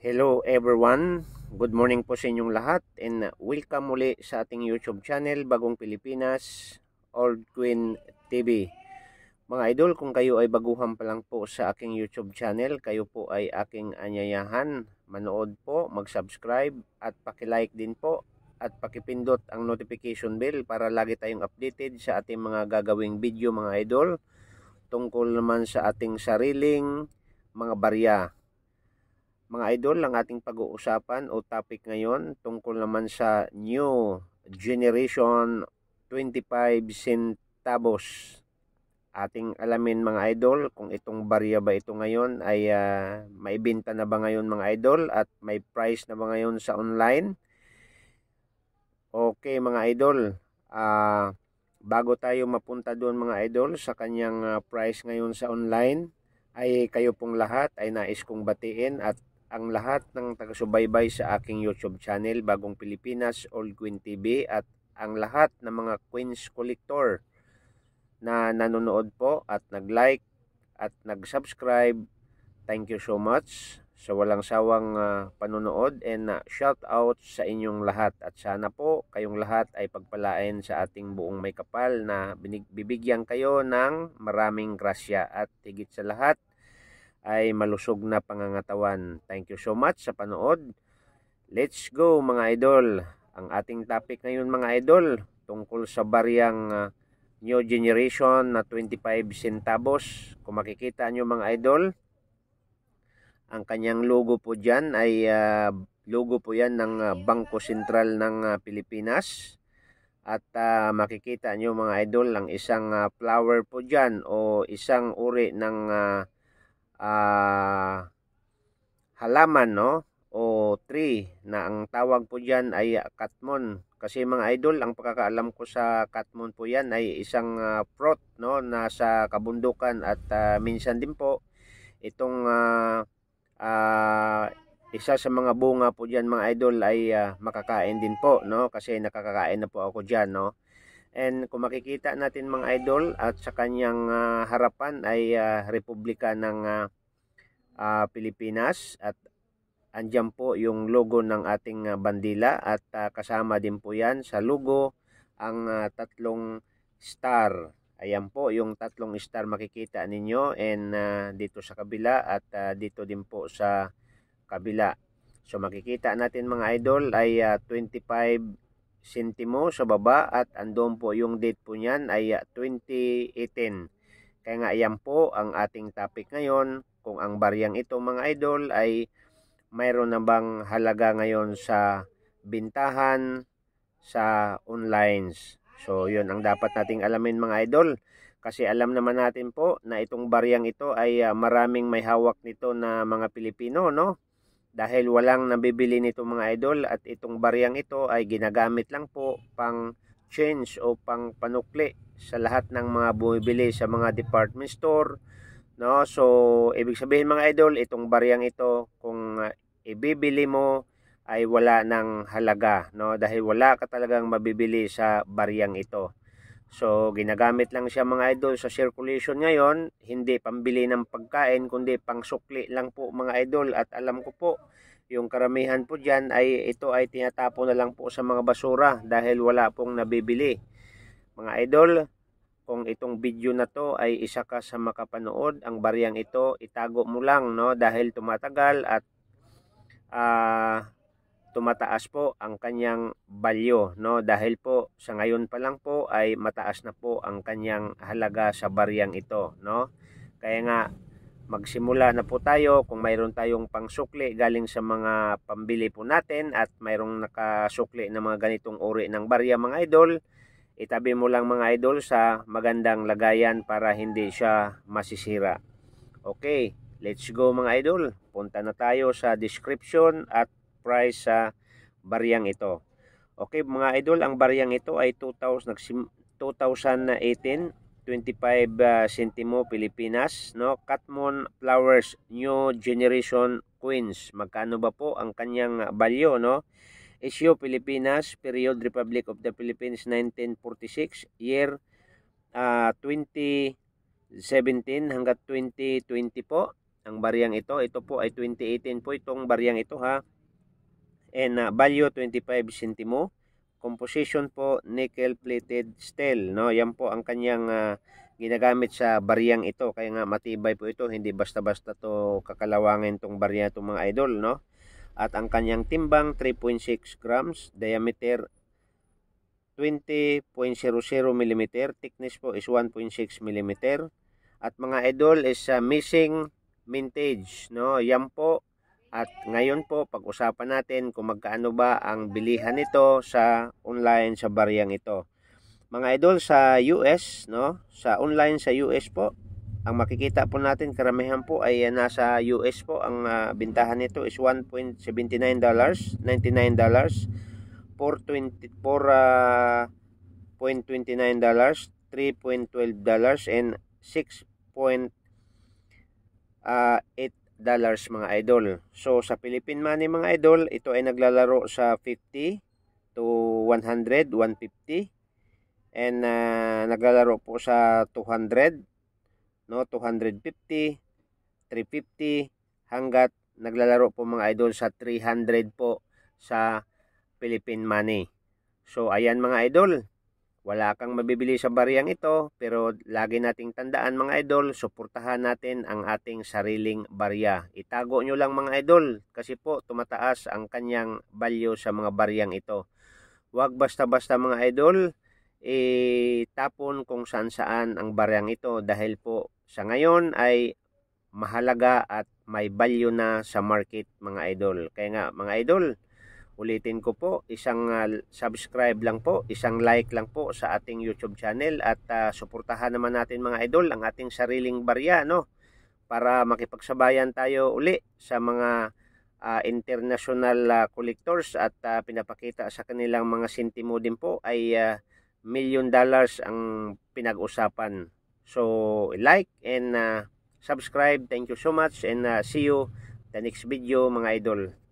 Hello everyone, good morning po sa inyong lahat and welcome muli sa ating YouTube channel Bagong Pilipinas, Old Queen TV. Mga idol, kung kayo ay baguhan pa lang po sa aking YouTube channel, kayo po ay aking anyayahan, manood po, mag-subscribe at paki-like din po at pakipindot ang notification bell para lagi tayong updated sa ating mga gagawing video mga idol tungkol naman sa ating sariling mga barya. Mga idol, ang ating pag-uusapan o topic ngayon tungkol naman sa new generation 25 centavos. Ating alamin mga idol kung itong barya ba ito ngayon ay maibenta na ba ngayon mga idol at may price na ba ngayon sa online. Okay mga idol, bago tayo mapunta doon mga idol sa kanyang price ngayon sa online, ay kayo pong lahat ay nais kong batiin at ang lahat ng taga-subaybay sa aking YouTube channel Bagong Pilipinas, Old Queen TV at ang lahat ng mga Queens Collector na nanonood po at nag-like at nag-subscribe. Thank you so much sa walang sawang panonood and shout out sa inyong lahat at sana po kayong lahat ay pagpalain sa ating buong may kapal na bibigyan kayo ng maraming grasya at higit sa lahat ay malusog na pangangatawan. Thank you so much sa panood. Let's go mga idol. Ang ating topic ngayon mga idol tungkol sa baryang new generation na 25 centavos. Kung makikita nyo mga idol, ang kanyang logo po dyan ay logo po yan ng Bangko Sentral ng Pilipinas. At makikita nyo mga idol ang isang flower po dyan o isang uri ng halaman o tree na ang tawag po dyan ay katmon. Kasi mga idol, ang pagkakaalam ko sa katmon po yan ay isang fruit nasa kabundukan at minsan din po itong isa sa mga bunga po dyan mga idol ay makakain din po kasi nakakakain na po ako dyan And kung makikita natin mga idol at sa kanyang harapan ay Republika ng Pilipinas at andyan po yung logo ng ating bandila at kasama din po yan sa logo ang tatlong star. Ayan po yung tatlong star makikita ninyo and dito sa kabila at dito din po sa kabila. So makikita natin mga idol ay 25 sentimo sa baba at andun po yung date po niyan ay 2018. Kaya nga ayan po ang ating topic ngayon, kung ang baryang ito mga idol ay mayroon na bang halaga ngayon sa bintahan sa online. So yun ang dapat nating alamin mga idol. Kasi alam naman natin po na itong baryang ito ay maraming may hawak nito na mga Pilipino dahil walang nabibili nito mga idol at itong baryang ito ay ginagamit lang po pang change o pang panukli sa lahat ng mga bumibili sa mga department store So ibig sabihin mga idol, itong baryang ito kung ibibili mo ay wala ng halaga dahil wala ka talagang mabibili sa baryang ito. So ginagamit lang siya mga idol sa circulation ngayon, hindi pambili ng pagkain kundi pang sukli lang po mga idol. At alam ko po yung karamihan po dyan ay ito ay tinatapon na lang po sa mga basura dahil wala pong nabibili. Mga idol, kung itong video na to ay isa ka sa makapanood, ang baryang ito itago mo lang dahil tumatagal at tumataas po ang kanyang value dahil po sa ngayon pa lang po ay mataas na po ang kanyang halaga sa baryang ito Kaya nga magsimula na po tayo. Kung mayroon tayong pangsukli galing sa mga pambili po natin at mayroong nakasukli na mga ganitong uri ng barya mga idol, itabi mo lang mga idol sa magandang lagayan para hindi siya masisira. Okay, let's go mga idol. Punta na tayo sa description at price sa baryang ito. Okay mga idol, ang baryang ito ay 2018, 25 sentimo Pilipinas Katmon Flowers New Generation Queens. Magkano ba po ang kanyang value Issue Pilipinas, period Republic of the Philippines 1946, year 2017 hanggang 2020 po. ang bariyang ito. Ito po ay 2018 po itong bariyang ito ha. And value 25 centimo. Composition po nickel plated steel, no? Yan po ang kanyang ginagamit sa bariyang ito. Kaya nga matibay po ito, hindi basta-basta to kakalawangin tong barya itong mga idol, no? At ang kanyang timbang 3.6 grams, diameter 20.00 mm, thickness po is 1.6 mm. At mga idol is missing mintage, no? Yan po. At ngayon po, pag-usapan natin kung magkaano ba ang bilihan nito sa online sa bariyang ito. Mga idol, sa US, no? Sa online sa US po, ang makikita po natin karamihan po ay nasa US po. Ang bintahan nito is $1.79, $99, $4.29, $3.12, and $6.8 mga idol. So sa Philippine money mga idol, ito ay naglalaro sa 50 to 100, 150, and naglalaro po sa 200, no, 250, 350, hanggat naglalaro po mga idol sa 300 po sa Philippine money. So ayan mga idol, wala kang mabibili sa bariyang ito, pero lagi nating tandaan mga idol, suportahan natin ang ating sariling barya. Itago nyo lang mga idol, kasi po tumataas ang kanyang value sa mga bariyang ito. Huwag basta-basta mga idol, itapon kung saan-saan ang bariyang ito, dahil po sa ngayon ay mahalaga at may value na sa market mga idol. Kaya nga mga idol, ulitin ko po, isang subscribe lang po, isang like lang po sa ating YouTube channel, at suportahan naman natin mga idol ang ating sariling barya, no? Para makipagsabayan tayo uli sa mga international collectors, at pinapakita sa kanilang mga sentimo din po ay $1 million ang pinag-usapan. So like and subscribe. Thank you so much, and see you the next video mga idol.